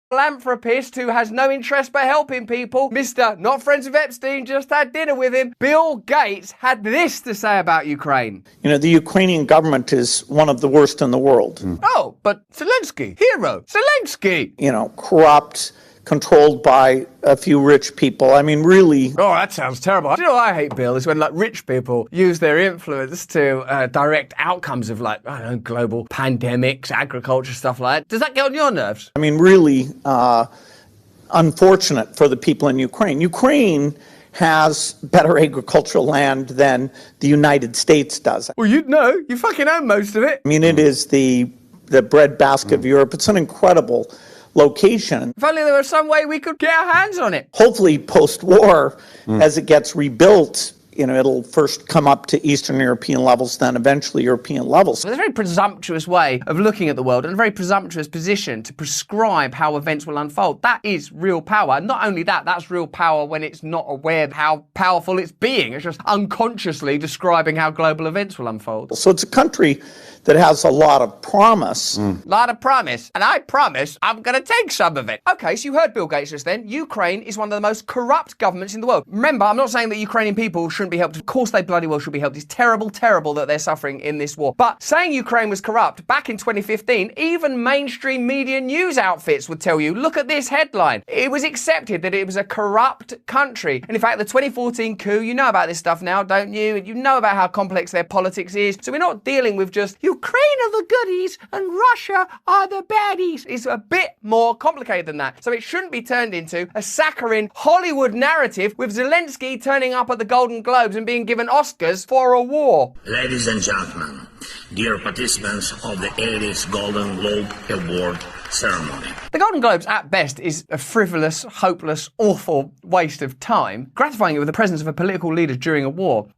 philanthropist who has no interest but helping people, Mr. Not Friends with Epstein, just had dinner with him, Bill Gates, had this to say about Ukraine. You know, the Ukrainian government is one of the worst in the world. Oh, but Zelensky, hero, Zelensky. You know, corrupt, controlled by a few rich people. I mean, really. Oh, that sounds terrible. Do you know what I hate, Bill, is when like rich people use their influence to direct outcomes of like, I don't know, global pandemics, agriculture, stuff like that. Does that get on your nerves? I mean, really unfortunate for the people in Ukraine. Ukraine has better agricultural land than the United States does. Well, you'd know. You fucking own most of it. I mean, it is the breadbasket of Europe. It's an incredible location. If only there was some way we could get our hands on it. Hopefully, post-war, as it gets rebuilt, you know, it'll first come up to Eastern European levels, then eventually European levels. There's a very presumptuous way of looking at the world and a very presumptuous position to prescribe how events will unfold. That is real power. Not only that, that's real power when it's not aware of how powerful it's being. It's just unconsciously describing how global events will unfold. So it's a country that has a lot of promise. Lot of promise. And I promise I'm going to take some of it. Okay, so you heard Bill Gates just then. Ukraine is one of the most corrupt governments in the world. Remember, I'm not saying that Ukrainian people shouldn't be helped. Of course they bloody well should be helped. It's terrible, terrible that they're suffering in this war. But saying Ukraine was corrupt, back in 2015, even mainstream media news outfits would tell you, look at this headline. It was accepted that it was a corrupt country. And in fact, the 2014 coup, you know about this stuff now, don't you? You know about how complex their politics is. So we're not dealing with just Ukraine are the goodies and Russia are the baddies. It's a bit more complicated than that. So it shouldn't be turned into a saccharine Hollywood narrative with Zelensky turning up at the Golden Globes and being given Oscars for a war. Ladies and gentlemen, dear participants of the 80th Golden Globe Award ceremony. The Golden Globes, at best, is a frivolous, hopeless, awful waste of time. Gratifying it with the presence of a political leader during a war.